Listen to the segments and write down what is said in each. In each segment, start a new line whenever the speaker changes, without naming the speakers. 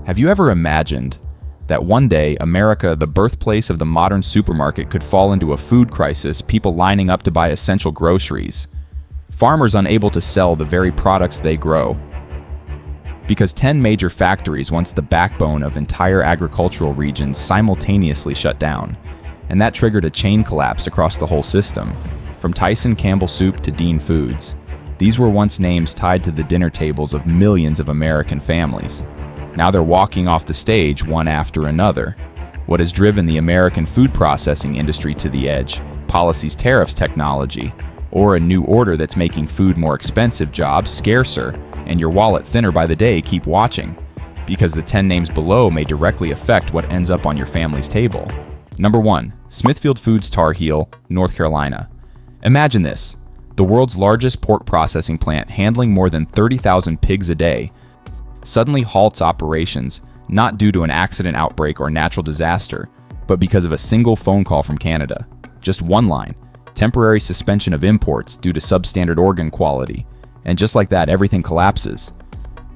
Have you ever imagined that one day America, the birthplace of the modern supermarket, could fall into a food crisis, people lining up to buy essential groceries, farmers unable to sell the very products they grow? Because 10 major factories, once the backbone of entire agricultural regions, simultaneously shut down, and that triggered a chain collapse across the whole system. From Tyson Campbell Soup to Dean Foods, these were once names tied to the dinner tables of millions of American families. Now they're walking off the stage one after another. What has driven the American food processing industry to the edge? Policies, tariffs, technology, or a new order that's making food more expensive, jobs scarcer, and your wallet thinner by the day? Keep watching, because the 10 names below may directly affect what ends up on your family's table. Number 1. Smithfield Foods, Tar Heel, North Carolina. Imagine this: the world's largest pork processing plant, handling more than 30,000 pigs a day, suddenly halts operations, not due to an accident, outbreak, or natural disaster, but because of a single phone call from Canada. Just one line: temporary suspension of imports due to substandard organ quality. And just like that, everything collapses.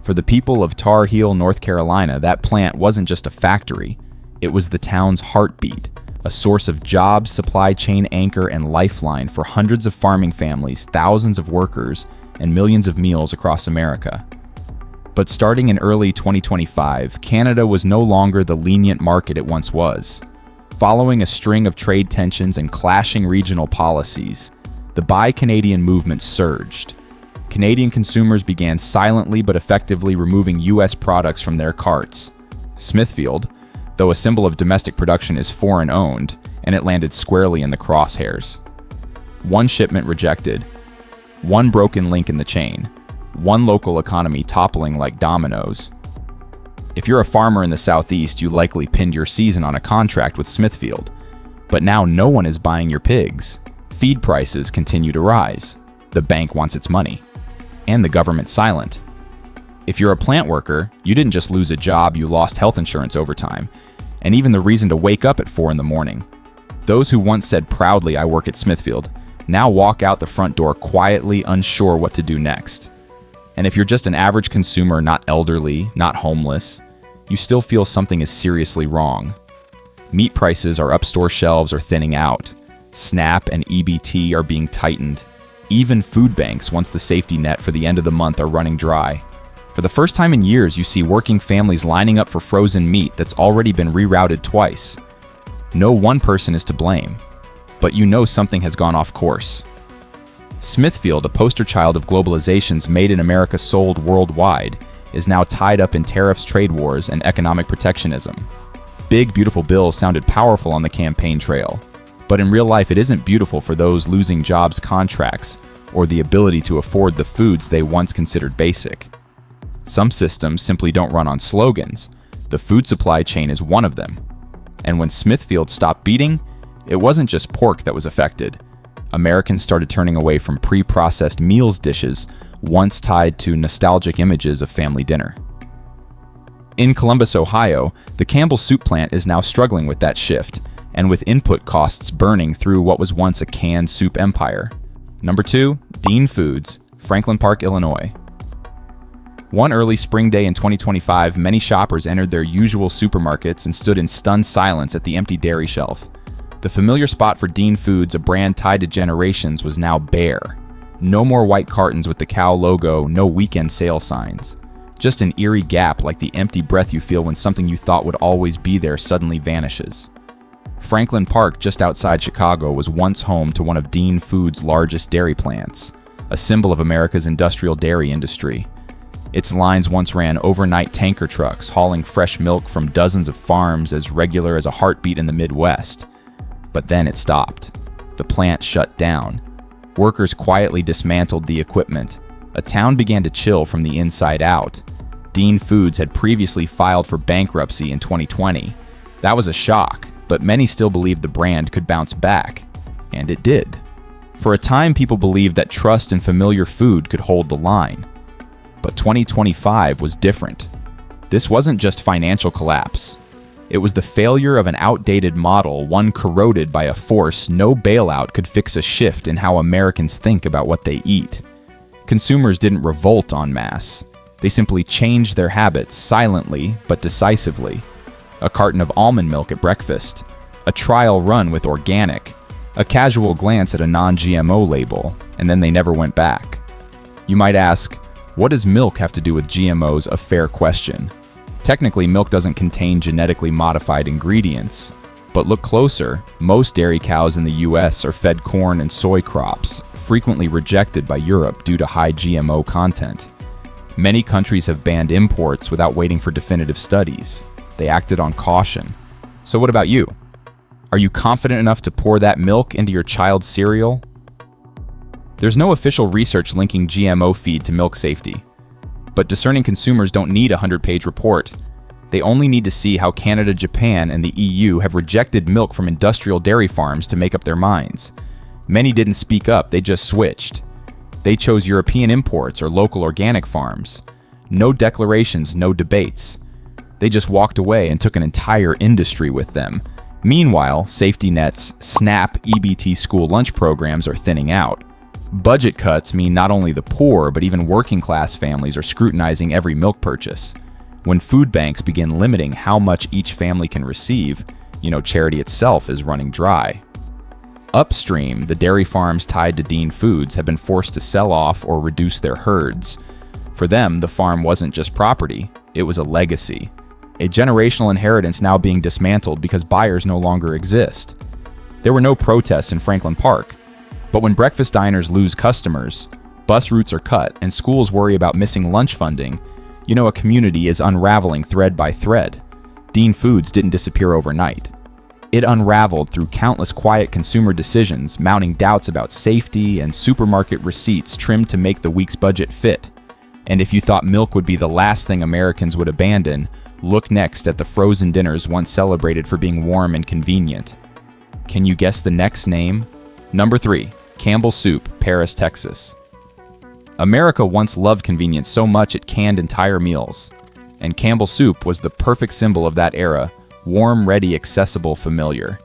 For the people of Tar Heel, North Carolina, that plant wasn't just a factory. It was the town's heartbeat, a source of jobs, supply chain anchor, and lifeline for hundreds of farming families, thousands of workers, and millions of meals across America. But starting in early 2025, Canada was no longer the lenient market it once was. Following a string of trade tensions and clashing regional policies, the Buy Canadian movement surged. Canadian consumers began silently but effectively removing U.S. products from their carts. Smithfield, though a symbol of domestic production, is foreign-owned, and it landed squarely in the crosshairs. One shipment rejected, one broken link in the chain, one local economy toppling like dominoes. If you're a farmer in the Southeast, you likely pinned your season on a contract with Smithfield. But now no one is buying your pigs. Feed prices continue to rise. The bank wants its money. And the government's silent. If you're a plant worker, you didn't just lose a job, you lost health insurance over time, and even the reason to wake up at 4 in the morning. Those who once said proudly, "I work at Smithfield," now walk out the front door quietly, unsure what to do next. And if you're just an average consumer, not elderly, not homeless, you still feel something is seriously wrong. Meat prices are up, store shelves are thinning out. SNAP and EBT are being tightened. Even food banks, once the safety net for the end of the month, are running dry. For the first time in years, you see working families lining up for frozen meat that's already been rerouted twice. No one person is to blame, but you know something has gone off course. Smithfield, a poster child of globalization's made in America sold worldwide, is now tied up in tariffs, trade wars, and economic protectionism. Big, beautiful bills sounded powerful on the campaign trail, but in real life it isn't beautiful for those losing jobs, contracts, or the ability to afford the foods they once considered basic. Some systems simply don't run on slogans. The food supply chain is one of them. And when Smithfield stopped beating, it wasn't just pork that was affected. Americans started turning away from pre-processed meals dishes once tied to nostalgic images of family dinner. In Columbus, Ohio, the Campbell Soup plant is now struggling with that shift, and with input costs burning through what was once a canned soup empire. Number 2, Dean Foods, Franklin Park, Illinois. One early spring day in 2025, many shoppers entered their usual supermarkets and stood in stunned silence at the empty dairy shelf. The familiar spot for Dean Foods, a brand tied to generations, was now bare. No more white cartons with the cow logo, no weekend sale signs. Just an eerie gap, like the empty breath you feel when something you thought would always be there suddenly vanishes. Franklin Park, just outside Chicago, was once home to one of Dean Foods' largest dairy plants, a symbol of America's industrial dairy industry. Its lines once ran overnight tanker trucks, hauling fresh milk from dozens of farms as regular as a heartbeat in the Midwest. But then it stopped. The plant shut down. Workers quietly dismantled the equipment. A town began to chill from the inside out. Dean Foods had previously filed for bankruptcy in 2020. That was a shock, but many still believed the brand could bounce back. And it did. For a time, people believed that trust in familiar food could hold the line. But 2025 was different. This wasn't just financial collapse. It was the failure of an outdated model, one corroded by a force no bailout could fix. A shift in how Americans think about what they eat. Consumers didn't revolt en masse. They simply changed their habits silently but decisively. A carton of almond milk at breakfast, a trial run with organic, a casual glance at a non-GMO label, and then they never went back. You might ask, what does milk have to do with GMOs? A fair question. Technically, milk doesn't contain genetically modified ingredients. But look closer, most dairy cows in the US are fed corn and soy crops, frequently rejected by Europe due to high GMO content. Many countries have banned imports without waiting for definitive studies. They acted on caution. So what about you? Are you confident enough to pour that milk into your child's cereal? There's no official research linking GMO feed to milk safety. But discerning consumers don't need a 100-page report. They only need to see how Canada, Japan, and the EU have rejected milk from industrial dairy farms to make up their minds. Many didn't speak up, they just switched. They chose European imports or local organic farms. No declarations, no debates. They just walked away and took an entire industry with them. Meanwhile, safety nets, SNAP, EBT school lunch programs are thinning out. Budget cuts mean not only the poor, but even working-class families are scrutinizing every milk purchase. When food banks begin limiting how much each family can receive, charity itself is running dry. Upstream, the dairy farms tied to Dean Foods have been forced to sell off or reduce their herds. For them, the farm wasn't just property, it was a legacy. A generational inheritance now being dismantled because buyers no longer exist. There were no protests in Franklin Park, but when breakfast diners lose customers, bus routes are cut, and schools worry about missing lunch funding, a community is unraveling thread by thread. Dean Foods didn't disappear overnight. It unraveled through countless quiet consumer decisions, mounting doubts about safety and supermarket receipts trimmed to make the week's budget fit. And if you thought milk would be the last thing Americans would abandon, look next at the frozen dinners once celebrated for being warm and convenient. Can you guess the next name? Number 3, Campbell Soup, Paris, Texas. America once loved convenience so much it canned entire meals. And Campbell Soup was the perfect symbol of that era, warm, ready, accessible, familiar.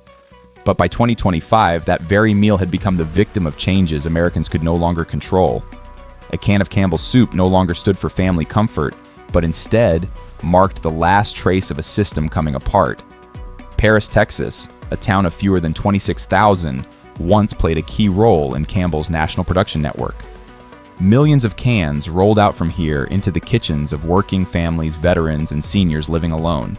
But by 2025, that very meal had become the victim of changes Americans could no longer control. A can of Campbell Soup no longer stood for family comfort, but instead marked the last trace of a system coming apart. Paris, Texas, a town of fewer than 26,000, once played a key role in Campbell's national production network. Millions of cans rolled out from here into the kitchens of working families, veterans, and seniors living alone.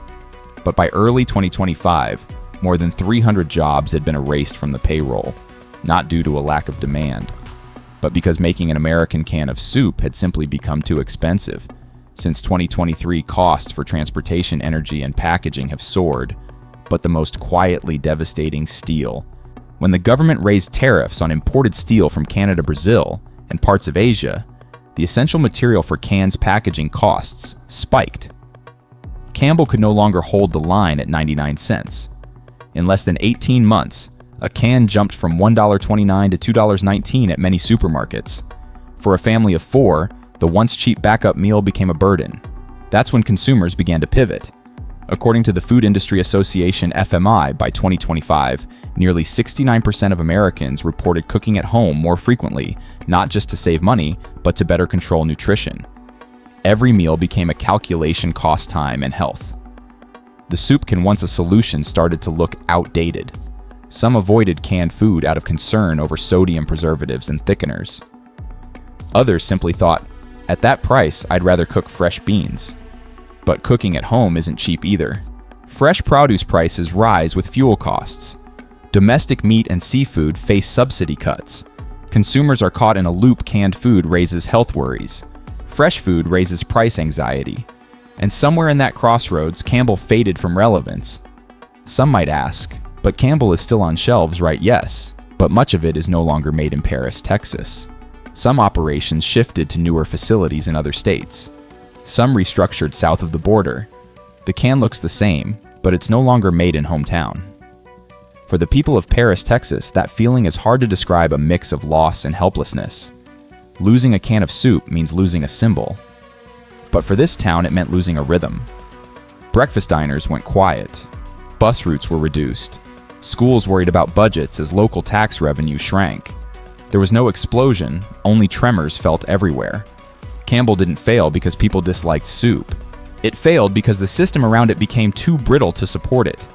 But by early 2025, more than 300 jobs had been erased from the payroll, not due to a lack of demand, but because making an American can of soup had simply become too expensive. Since 2023, costs for transportation, energy, and packaging have soared, but the most quietly devastating, steel. When the government raised tariffs on imported steel from Canada, Brazil, and parts of Asia, the essential material for cans packaging costs spiked. Campbell could no longer hold the line at 99 cents. In less than 18 months, a can jumped from $1.29 to $2.19 at many supermarkets. For a family of 4, the once cheap backup meal became a burden. That's when consumers began to pivot. According to the Food Industry Association FMI, by 2025, nearly 69% of Americans reported cooking at home more frequently, not just to save money, but to better control nutrition. Every meal became a calculation cost time and health. The soup can once a solution started to look outdated. Some avoided canned food out of concern over sodium preservatives and thickeners. Others simply thought, at that price, I'd rather cook fresh beans. But cooking at home isn't cheap either. Fresh produce prices rise with fuel costs. Domestic meat and seafood face subsidy cuts. Consumers are caught in a loop. Canned food raises health worries. Fresh food raises price anxiety. And somewhere in that crossroads, Campbell faded from relevance. Some might ask, but Campbell is still on shelves, right? Yes, but much of it is no longer made in Paris, Texas. Some operations shifted to newer facilities in other states. Some restructured south of the border. The can looks the same, but it's no longer made in hometown. For the people of Paris, Texas, that feeling is hard to describe. A mix of loss and helplessness. Losing a can of soup means losing a symbol. But for this town, it meant losing a rhythm. Breakfast diners went quiet. Bus routes were reduced. Schools worried about budgets as local tax revenue shrank. There was no explosion, only tremors felt everywhere. Campbell didn't fail because people disliked soup. It failed because the system around it became too brittle to support it.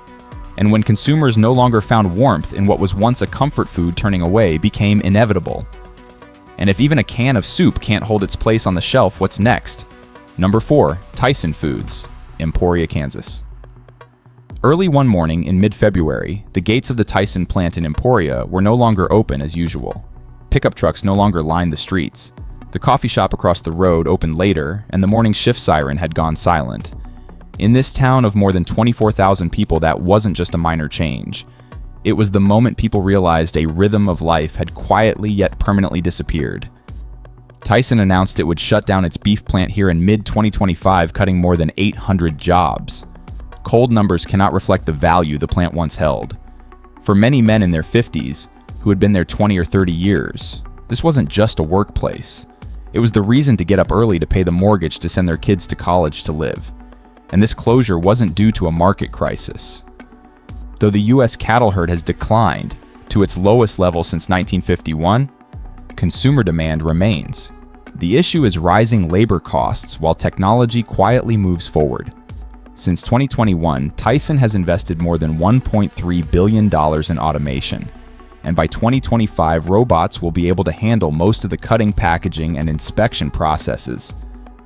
And when consumers no longer found warmth in what was once a comfort food, turning away became inevitable. And if even a can of soup can't hold its place on the shelf, what's next? Number 4, Tyson Foods, Emporia, Kansas. Early one morning in mid-February, the gates of the Tyson plant in Emporia were no longer open as usual. Pickup trucks no longer lined the streets. The coffee shop across the road opened later, and the morning shift siren had gone silent. In this town of more than 24,000 people, that wasn't just a minor change. It was the moment people realized a rhythm of life had quietly yet permanently disappeared. Tyson announced it would shut down its beef plant here in mid-2025, cutting more than 800 jobs. Cold numbers cannot reflect the value the plant once held. For many men in their 50s, who had been there 20 or 30 years, this wasn't just a workplace. It was the reason to get up early to pay the mortgage to send their kids to college to live. And this closure wasn't due to a market crisis. Though the U.S. cattle herd has declined to its lowest level since 1951, consumer demand remains. The issue is rising labor costs while technology quietly moves forward. Since 2021, Tyson has invested more than $1.3 billion in automation. And by 2025, robots will be able to handle most of the cutting, packaging, and inspection processes.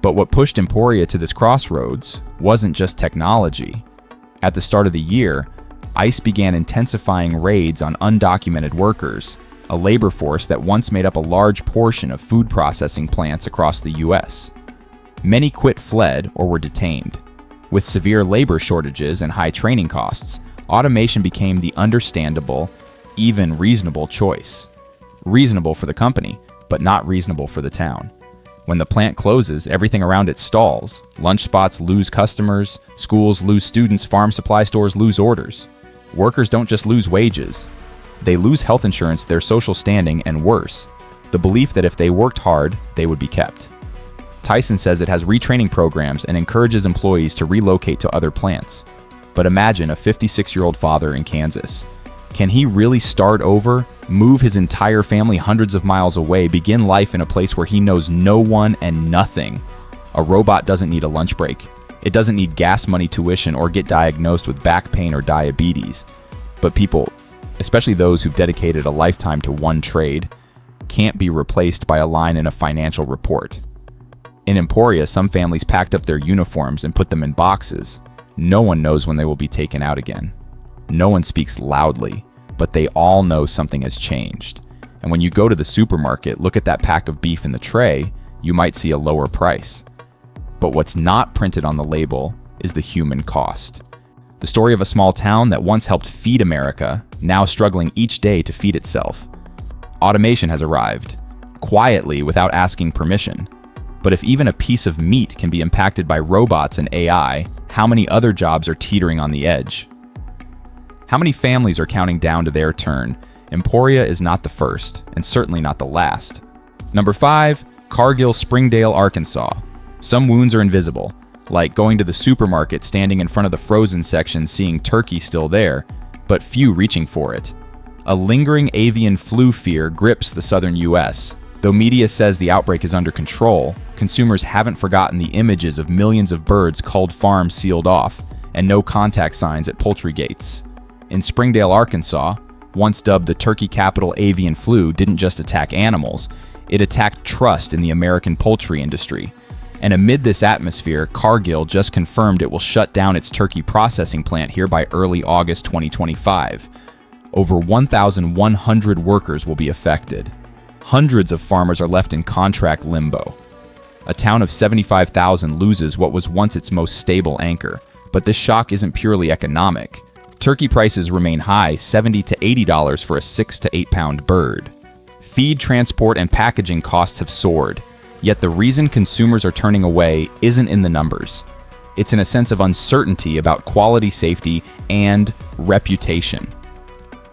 But what pushed Emporia to this crossroads wasn't just technology. At the start of the year, ICE began intensifying raids on undocumented workers, a labor force that once made up a large portion of food processing plants across the U.S. Many fled, or were detained. With severe labor shortages and high training costs, automation became the understandable, even reasonable choice. Reasonable for the company, but not reasonable for the town. When the plant closes, everything around it stalls. Lunch spots lose customers, schools lose students, farm supply stores lose orders. Workers don't just lose wages. They lose health insurance, their social standing, and worse, the belief that if they worked hard, they would be kept. Tyson says it has retraining programs and encourages employees to relocate to other plants. But imagine a 56-year-old father in Kansas. Can he really start over, move his entire family hundreds of miles away, begin life in a place where he knows no one and nothing? A robot doesn't need a lunch break. It doesn't need gas money, tuition, or get diagnosed with back pain or diabetes. But people, especially those who've dedicated a lifetime to one trade, can't be replaced by a line in a financial report. In Emporia, some families packed up their uniforms and put them in boxes. No one knows when they will be taken out again. No one speaks loudly, but they all know something has changed. And when you go to the supermarket, look at that pack of beef in the tray, you might see a lower price. But what's not printed on the label is the human cost. The story of a small town that once helped feed America, now struggling each day to feed itself. Automation has arrived, quietly without asking permission. But if even a piece of meat can be impacted by robots and AI, how many other jobs are teetering on the edge? How many families are counting down to their turn? Emporia is not the first, and certainly not the last. Number 5, Cargill, Springdale, Arkansas. Some wounds are invisible, like going to the supermarket, standing in front of the frozen section, seeing turkey still there, but few reaching for it. A lingering avian flu fear grips the southern U.S. Though media says the outbreak is under control, consumers haven't forgotten the images of millions of birds culled, farms sealed off, and no contact signs at poultry gates. In Springdale, Arkansas, once dubbed the turkey capital, avian flu didn't just attack animals, it attacked trust in the American poultry industry. And amid this atmosphere, Cargill just confirmed it will shut down its turkey processing plant here by early August 2025. Over 1,100 workers will be affected. Hundreds of farmers are left in contract limbo. A town of 75,000 loses what was once its most stable anchor. But this shock isn't purely economic. Turkey prices remain high, $70 to $80 for a 6 to 8 pound bird. Feed, transport, and packaging costs have soared. Yet the reason consumers are turning away isn't in the numbers. It's in a sense of uncertainty about quality, safety, and reputation.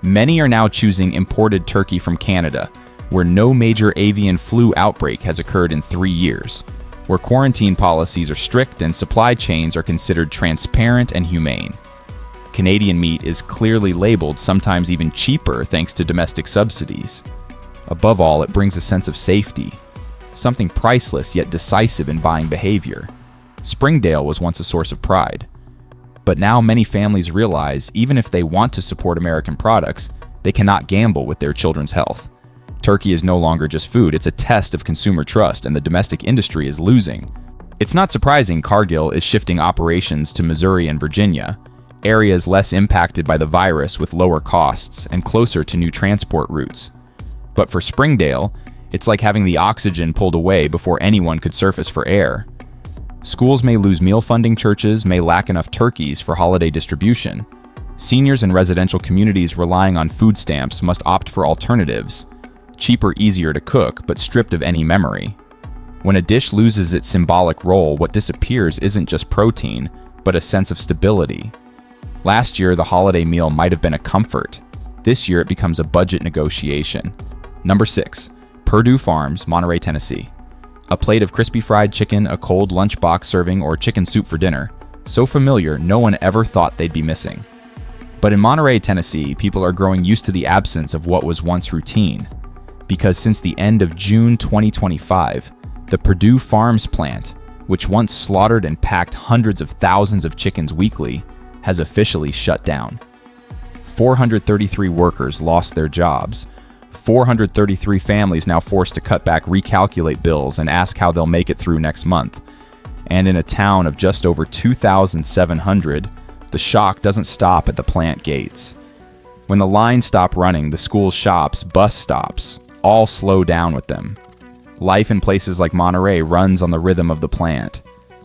Many are now choosing imported turkey from Canada, where no major avian flu outbreak has occurred in 3 years, where quarantine policies are strict and supply chains are considered transparent and humane. Canadian meat is clearly labeled, sometimes even cheaper thanks to domestic subsidies. Above all, it brings a sense of safety. something priceless yet decisive in buying behavior. Springdale was once a source of pride. But now many families realize even if they want to support American products, they cannot gamble with their children's health. Turkey is no longer just food, it's a test of consumer trust, and the domestic industry is losing. It's not surprising Cargill is shifting operations to Missouri and Virginia, areas less impacted by the virus with lower costs and closer to new transport routes. But for Springdale, it's like having the oxygen pulled away before anyone could surface for air. Schools may lose meal funding, churches may lack enough turkeys for holiday distribution. Seniors in residential communities relying on food stamps must opt for alternatives, cheaper, easier to cook, but stripped of any memory. When a dish loses its symbolic role, what disappears isn't just protein, but a sense of stability. Last year, the holiday meal might have been a comfort. This year, it becomes a budget negotiation. Number 6. Purdue Farms, Monterey, Tennessee. A plate of crispy fried chicken, a cold lunchbox serving, or chicken soup for dinner. So familiar, no one ever thought they'd be missing. But in Monterey, Tennessee, people are growing used to the absence of what was once routine. Because since the end of June 2025, the Purdue Farms plant, which once slaughtered and packed hundreds of thousands of chickens weekly, has officially shut down. 433 workers lost their jobs. 433 families now forced to cut back, recalculate bills, and ask how they'll make it through next month. And in a town of just over 2,700, the shock doesn't stop at the plant gates. When the lines stop running, the school shops, bus stops, all slow down with them. Life in places like Monterey runs on the rhythm of the plant.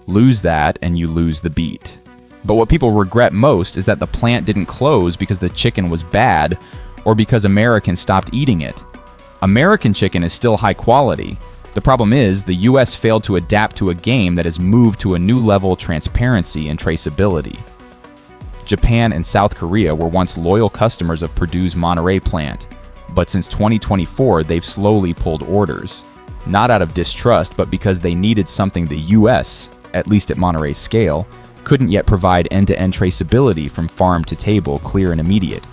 Lose that and you lose the beat. But what people regret most is that the plant didn't close because the chicken was bad or because Americans stopped eating it. American chicken is still high quality. The problem is the US failed to adapt to a game that has moved to a new level of transparency and traceability. Japan and South Korea were once loyal customers of Purdue's Monterey plant, but since 2024 they've slowly pulled orders. Not out of distrust, but because they needed something the US, at least at Monterey's scale, couldn't yet provide end-to-end traceability from farm to table, clear and immediate.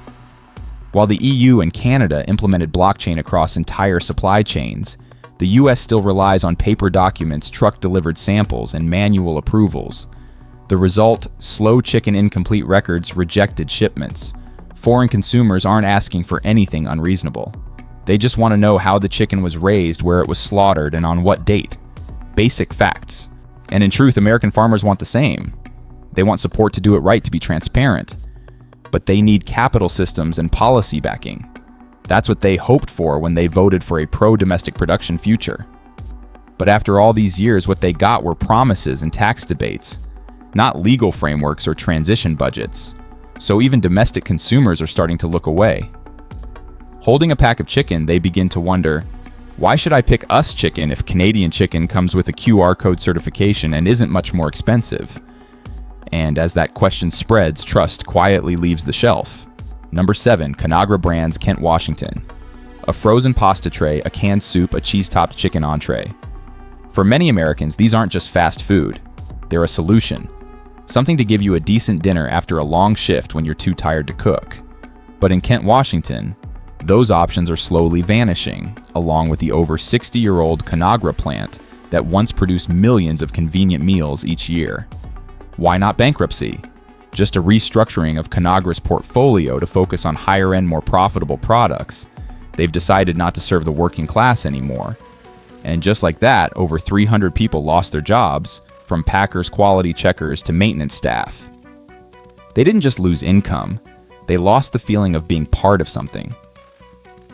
While the EU and Canada implemented blockchain across entire supply chains, the US still relies on paper documents, truck-delivered samples, and manual approvals. The result, slow chicken incomplete records, rejected shipments. Foreign consumers aren't asking for anything unreasonable. They just want to know how the chicken was raised, where it was slaughtered, and on what date. Basic facts. And in truth, American farmers want the same. They want support to do it right, to be transparent. But they need capital systems and policy backing. That's what they hoped for when they voted for a pro-domestic production future. But after all these years, what they got were promises and tax debates, not legal frameworks or transition budgets. So even domestic consumers are starting to look away. Holding a pack of chicken, they begin to wonder, why should I pick US chicken if Canadian chicken comes with a QR code certification and isn't much more expensive? And as that question spreads, trust quietly leaves the shelf. Number 7, Kagra Brands, Kent, Washington. A frozen pasta tray, a canned soup, a cheese-topped chicken entree. For many Americans, these aren't just fast food. They're a solution. Something to give you a decent dinner after a long shift when you're too tired to cook. But in Kent, Washington, those options are slowly vanishing, along with the over 60-year-old Kagra plant that once produced millions of convenient meals each year. Why not bankruptcy? Just a restructuring of Kagra's portfolio to focus on higher-end, more profitable products. They've decided not to serve the working class anymore. And just like that, over 300 people lost their jobs, from packers, quality checkers, to maintenance staff. They didn't just lose income, they lost the feeling of being part of something.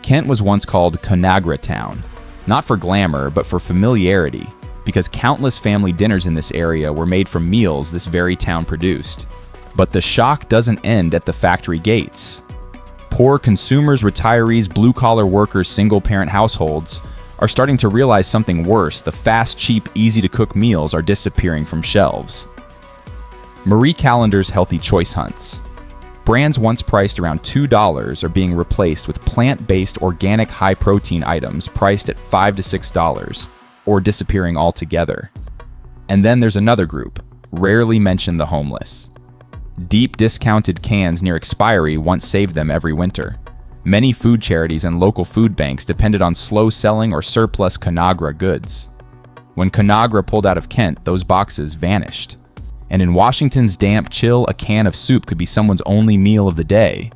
Kent was once called Kagra Town, not for glamour, but for familiarity, because countless family dinners in this area were made from meals this very town produced. But the shock doesn't end at the factory gates. Poor consumers, retirees, blue-collar workers, single-parent households are starting to realize something worse. The fast, cheap, easy-to-cook meals are disappearing from shelves. Marie Callender's healthy choice hunts. Brands once priced around $2 are being replaced with plant-based, organic, high-protein items priced at $5 to $6, or disappearing altogether. And then there's another group, rarely mentioned, the homeless. Deep discounted cans near expiry once saved them every winter. Many food charities and local food banks depended on slow-selling or surplus Kagra goods. When Conagra pulled out of Kent, those boxes vanished. And in Washington's damp chill, a can of soup could be someone's only meal of the day.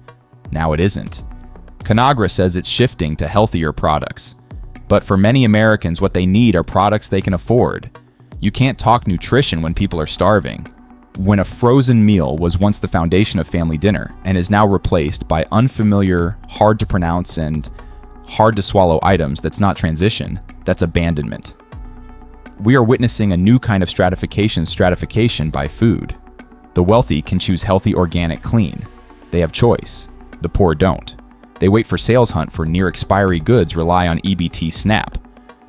Now it isn't. Conagra says it's shifting to healthier products. But for many Americans, what they need are products they can afford. You can't talk nutrition when people are starving. When a frozen meal was once the foundation of family dinner and is now replaced by unfamiliar, hard to pronounce, and hard to swallow items, that's not transition, that's abandonment. We are witnessing a new kind of stratification by food. The wealthy can choose healthy, organic, clean. They have choice. The poor don't. They wait for sales hunt for near-expiry goods, rely on EBT SNAP.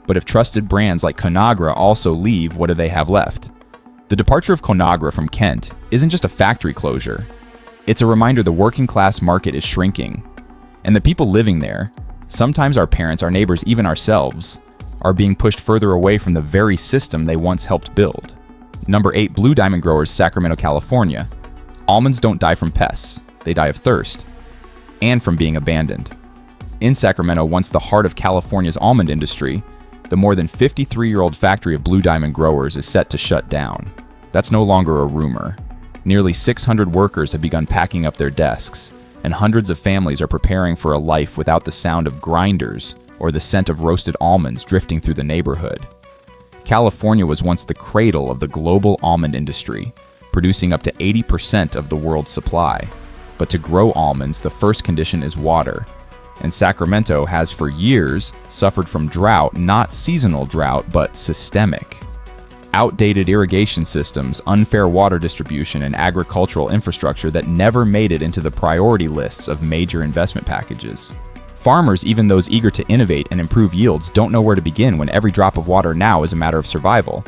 But if trusted brands like Conagra also leave, what do they have left? The departure of Conagra from Kent isn't just a factory closure. It's a reminder the working class market is shrinking. And the people living there, sometimes our parents, our neighbors, even ourselves, are being pushed further away from the very system they once helped build. Number 8, Blue Diamond Growers, Sacramento, California. Almonds don't die from pests. They die of thirst. And from being abandoned. In Sacramento, once the heart of California's almond industry, the more than 53-year-old factory of Blue Diamond Growers is set to shut down. That's no longer a rumor. Nearly 600 workers have begun packing up their desks, and hundreds of families are preparing for a life without the sound of grinders or the scent of roasted almonds drifting through the neighborhood. California was once the cradle of the global almond industry, producing up to 80% of the world's supply. But to grow almonds, the first condition is water, and Sacramento has for years suffered from drought, not seasonal drought, but systemic. Outdated irrigation systems, unfair water distribution, and agricultural infrastructure that never made it into the priority lists of major investment packages. Farmers, even those eager to innovate and improve yields, don't know where to begin when every drop of water now is a matter of survival.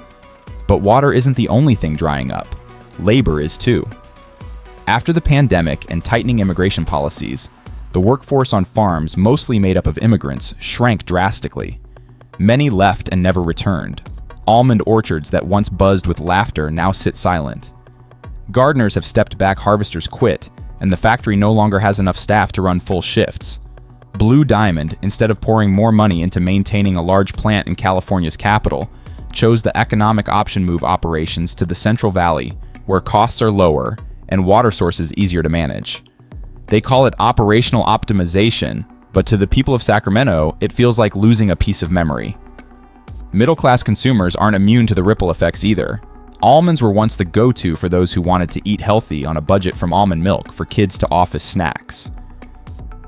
But water isn't the only thing drying up. Labor is too. After the pandemic and tightening immigration policies, the workforce on farms, mostly made up of immigrants, shrank drastically. Many left and never returned. Almond orchards that once buzzed with laughter now sit silent. Gardeners have stepped back, harvesters quit, and the factory no longer has enough staff to run full shifts. Blue Diamond, instead of pouring more money into maintaining a large plant in California's capital, chose the economic option move operations to the Central Valley, where costs are lower and water sources easier to manage. They call it operational optimization, but to the people of Sacramento, it feels like losing a piece of memory. Middle-class consumers aren't immune to the ripple effects either. Almonds were once the go-to for those who wanted to eat healthy on a budget from almond milk for kids to office snacks.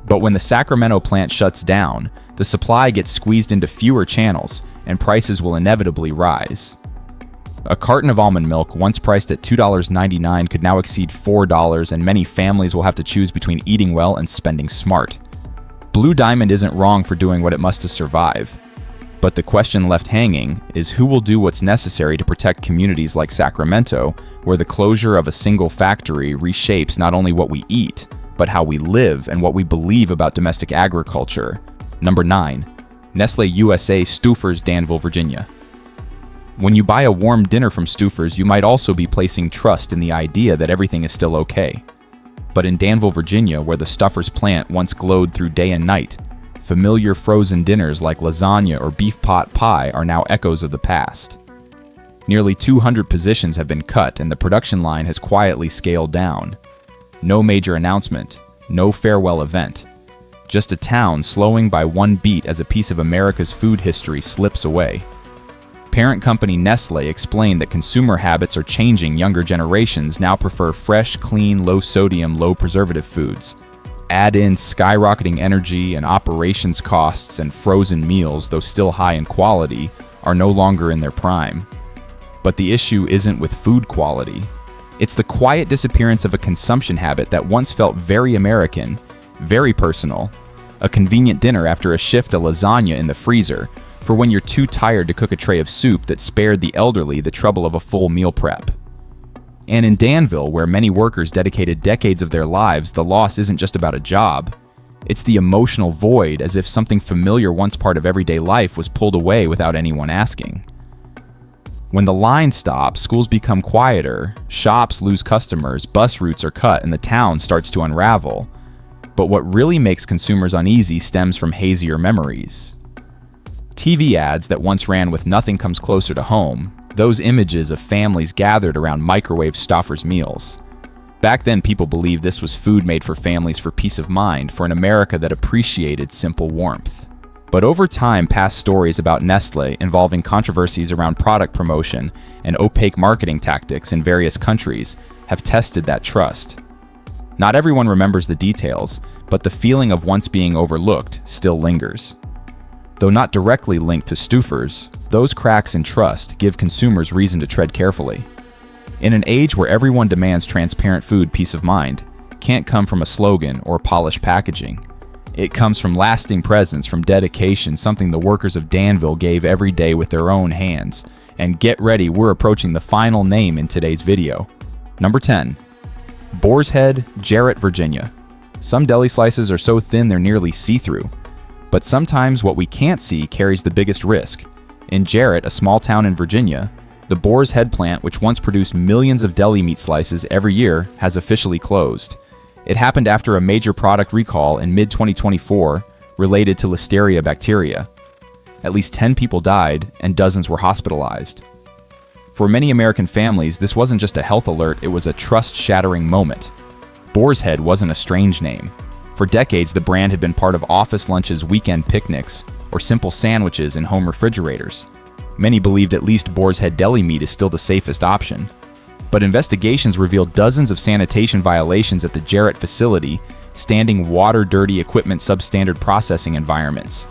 But when the Sacramento plant shuts down, the supply gets squeezed into fewer channels, and prices will inevitably rise. A carton of almond milk, once priced at $2.99, could now exceed $4, and many families will have to choose between eating well and spending smart. Blue Diamond isn't wrong for doing what it must to survive. But the question left hanging is who will do what's necessary to protect communities like Sacramento, where the closure of a single factory reshapes not only what we eat, but how we live and what we believe about domestic agriculture. Number 9. Nestle USA, Stouffer's, Danville, Virginia. When you buy a warm dinner from Stouffer's, you might also be placing trust in the idea that everything is still okay. But in Danville, Virginia, where the Stouffer's plant once glowed through day and night, familiar frozen dinners like lasagna or beef pot pie are now echoes of the past. Nearly 200 positions have been cut and the production line has quietly scaled down. No major announcement, no farewell event. Just a town slowing by one beat as a piece of America's food history slips away. Parent company Nestle explained that consumer habits are changing. Younger generations now prefer fresh, clean, low-sodium, low-preservative foods. Add in skyrocketing energy and operations costs, and frozen meals, though still high in quality, are no longer in their prime. But the issue isn't with food quality. It's the quiet disappearance of a consumption habit that once felt very American, very personal. A convenient dinner after a shift of lasagna in the freezer, for when you're too tired to cook a tray of soup that spared the elderly the trouble of a full meal prep. And in Danville, where many workers dedicated decades of their lives, the loss isn't just about a job. It's the emotional void, as if something familiar once part of everyday life was pulled away without anyone asking. When the line stops, schools become quieter, shops lose customers, bus routes are cut, and the town starts to unravel. But what really makes consumers uneasy stems from hazier memories. TV ads that once ran with "Nothing comes closer to home," those images of families gathered around microwave Stouffer's meals. Back then, people believed this was food made for families for peace of mind, for an America that appreciated simple warmth. But over time, past stories about Nestle involving controversies around product promotion and opaque marketing tactics in various countries have tested that trust. Not everyone remembers the details, but the feeling of once being overlooked still lingers. Though not directly linked to Stouffer's, those cracks in trust give consumers reason to tread carefully. In an age where everyone demands transparent food, peace of mind can't come from a slogan or polished packaging. It comes from lasting presence, from dedication, something the workers of Danville gave every day with their own hands. And get ready, we're approaching the final name in today's video. Number 10. Boar's Head, Jarrett, Virginia. Some deli slices are so thin they're nearly see-through. But sometimes what we can't see carries the biggest risk. In Jarrett, a small town in Virginia, the Boar's Head plant, which once produced millions of deli meat slices every year, has officially closed. It happened after a major product recall in mid-2024 related to Listeria bacteria. At least 10 people died and dozens were hospitalized. For many American families, this wasn't just a health alert, it was a trust-shattering moment. Boar's Head wasn't a strange name. For decades, the brand had been part of office lunches, weekend picnics, or simple sandwiches in home refrigerators. Many believed at least Boar's Head deli meat is still the safest option. But investigations revealed dozens of sanitation violations at the Jarrett facility, standing water-dirty equipment, substandard processing environments.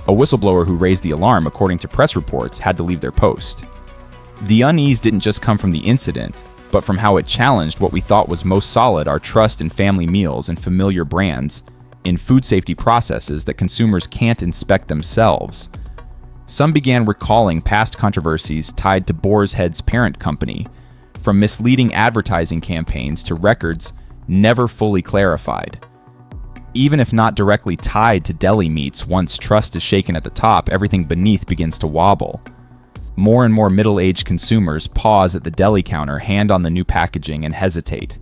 A whistleblower who raised the alarm, according to press reports, had to leave their post. The unease didn't just come from the incident, but from how it challenged what we thought was most solid, our trust in family meals and familiar brands, in food safety processes that consumers can't inspect themselves. Some began recalling past controversies tied to Boar's Head's parent company, from misleading advertising campaigns to records never fully clarified. Even if not directly tied to deli meats, once trust is shaken at the top, everything beneath begins to wobble. More and more middle-aged consumers pause at the deli counter, hand on the new packaging, and hesitate.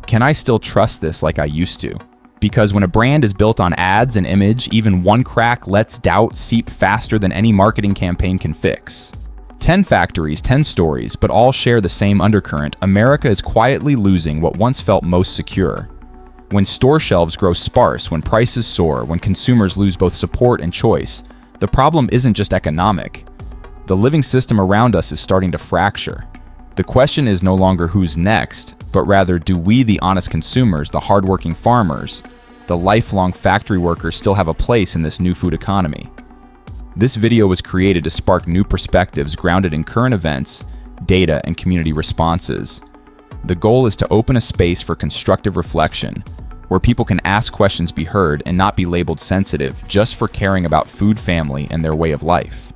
Can I still trust this like I used to? Because when a brand is built on ads and image, even one crack lets doubt seep faster than any marketing campaign can fix. 10 factories, 10 stories, but all share the same undercurrent. America is quietly losing what once felt most secure. When store shelves grow sparse, when prices soar, when consumers lose both support and choice, the problem isn't just economic. The living system around us is starting to fracture. The question is no longer who's next, but rather, do we, the honest consumers, the hardworking farmers, the lifelong factory workers, still have a place in this new food economy? This video was created to spark new perspectives grounded in current events, data, and community responses. The goal is to open a space for constructive reflection, where people can ask questions, be heard, and not be labeled sensitive just for caring about food, family, and their way of life.